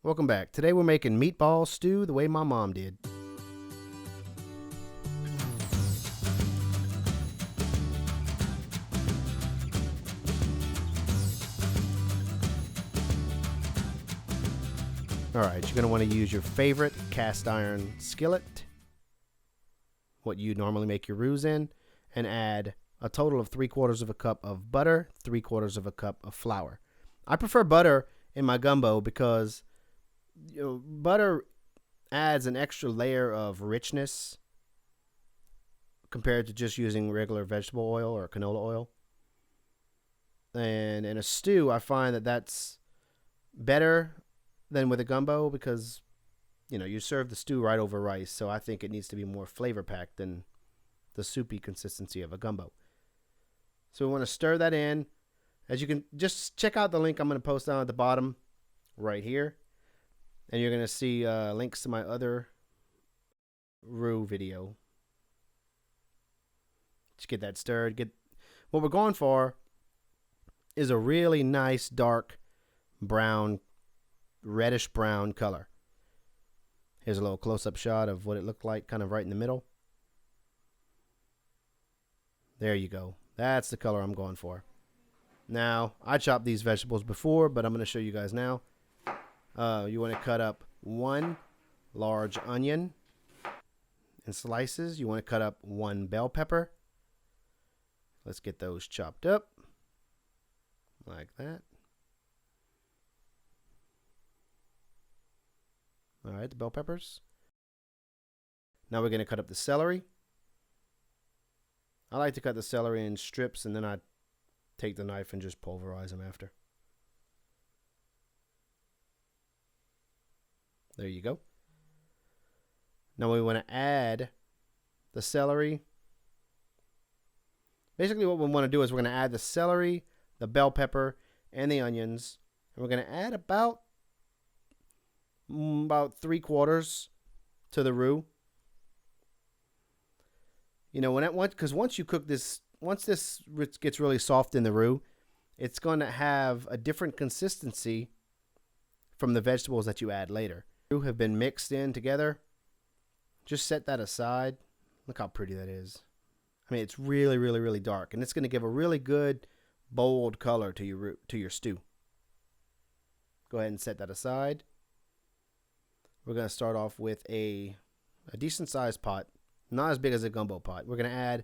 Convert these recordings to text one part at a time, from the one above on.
Welcome back. Today we're making meatball stew the way my mom did. Alright, you're going to want to use your favorite cast iron skillet, what you normally make your roux in, and add a total of 3/4 of a cup of butter, 3/4 of a cup of flour. I prefer butter in my gumbo because butter adds an extra layer of richness compared to just using regular vegetable oil or canola oil. And in a stew, I find that that's better than with a gumbo because, you serve the stew right over rice. So I think it needs to be more flavor packed than the soupy consistency of a gumbo. So we want to stir that in. As you can just check out the link I'm going to post down at the bottom right here. And you're going to see links to my other roux video. Just get that stirred. What we're going for is a really nice dark brown, reddish brown color. Here's a little close-up shot of what it looked like kind of right in the middle. There you go. That's the color I'm going for. Now, I chopped these vegetables before, but I'm going to show you guys now. You want to cut up 1 large onion in slices. You want to cut up 1 bell pepper. Let's get those chopped up like that. All right, the bell peppers. Now we're going to cut up the celery. I like to cut the celery in strips, and then I take the knife and just pulverize them after. There you go. Now we want to add the celery. Basically what we want to do is we're going to add the celery, the bell pepper, and the onions. And we're going to add about 3/4 to the roux. Because once you cook this, once this gets really soft in the roux, it's going to have a different consistency from the vegetables that you add later. Have been mixed in together. Just set that aside. Look how pretty that is. I mean, it's really, really, really dark, and it's going to give a really good, bold color to your stew. Go ahead and set that aside. We're going to start off with a decent sized pot, not as big as a gumbo pot. We're going to add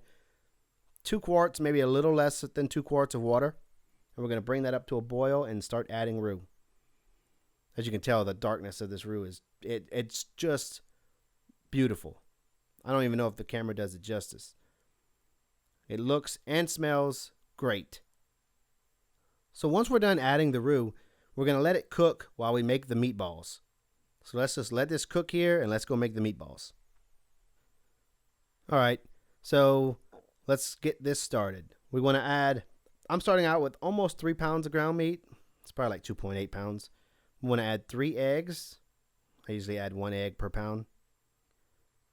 2 quarts, maybe a little less than 2 quarts of water, and we're going to bring that up to a boil and start adding roux. As you can tell, the darkness of this roux it's just beautiful. I don't even know if the camera does it justice. It looks and smells great. So once we're done adding the roux, we're going to let it cook while we make the meatballs. So let's just let this cook here and let's go make the meatballs. All right, so let's get this started. We want to add, I'm starting out with almost 3 pounds of ground meat. It's probably like 2.8 pounds. We want to add 3 eggs. I usually add 1 egg per pound.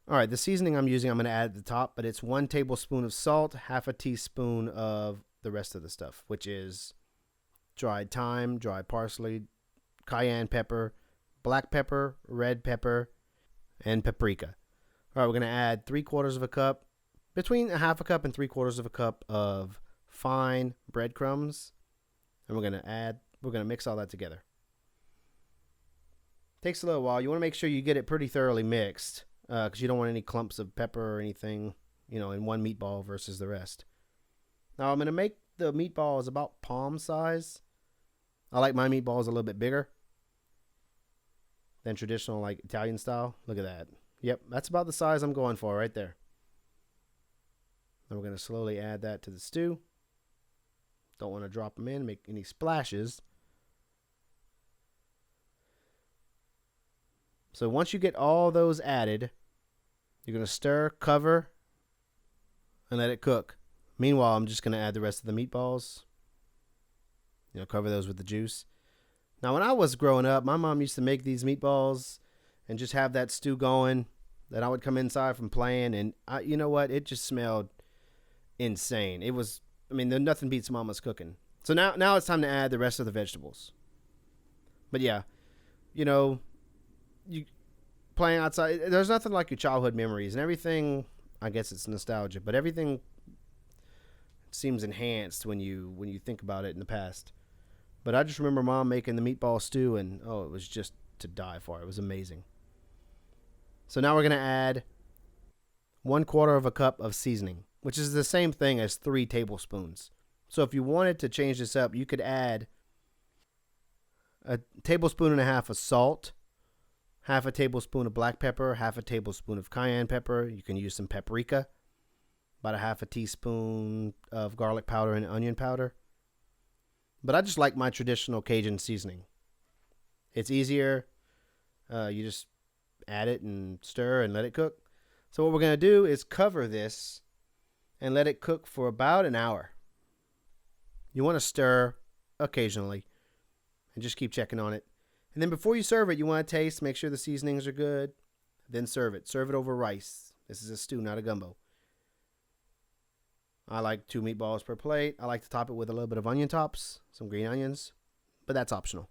All right, the seasoning I'm using, I'm going to add at the top, but it's 1 tablespoon of salt, 1/2 teaspoon of the rest of the stuff, which is dried thyme, dried parsley, cayenne pepper, black pepper, red pepper, and paprika. All right, we're going to add 3/4 of a cup, between 1/2 cup and 3/4 of a cup of fine breadcrumbs, and we're going to mix all that together. Takes a little while. You want to make sure you get it pretty thoroughly mixed because you don't want any clumps of pepper or anything, in one meatball versus the rest. Now I'm going to make the meatballs about palm size. I like my meatballs a little bit bigger than traditional, like Italian style. Look at that. Yep, that's about the size I'm going for right there. Then we're going to slowly add that to the stew. Don't want to drop them in, make any splashes. So once you get all those added, you're going to stir, cover, and let it cook. Meanwhile, I'm just going to add the rest of the meatballs. Cover those with the juice. Now, when I was growing up, my mom used to make these meatballs and just have that stew going. Then I would come inside from playing, and you know what? It just smelled insane. Nothing beats Mama's cooking. So now it's time to add the rest of the vegetables. But yeah, you know, you playing outside. There's nothing like your childhood memories and everything. I guess it's nostalgia, but everything seems enhanced when you think about it in the past. But I just remember Mom making the meatball stew, and oh, it was just to die for. It was amazing. So now we're gonna add 1/4 of a cup of seasoning, which is the same thing as 3 tablespoons. So if you wanted to change this up, you could add a tablespoon and a half of salt, half a tablespoon of black pepper, half a tablespoon of cayenne pepper. You can use some paprika, about a half a teaspoon of garlic powder and onion powder. But I just like my traditional Cajun seasoning. It's easier. You just add it and stir and let it cook. So what we're going to do is cover this and let it cook for about an hour. You want to stir occasionally and just keep checking on it. And then before you serve it, you want to taste, make sure the seasonings are good, then serve it. Serve it over rice. This is a stew, not a gumbo. I like 2 meatballs per plate. I like to top it with a little bit of onion tops, some green onions, but that's optional.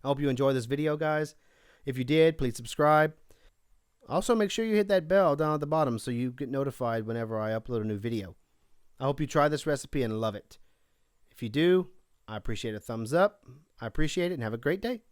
I hope you enjoyed this video, guys. If you did, please subscribe. Also, make sure you hit that bell down at the bottom so you get notified whenever I upload a new video. I hope you try this recipe and love it. If you do, I appreciate a thumbs up. I appreciate it and have a great day.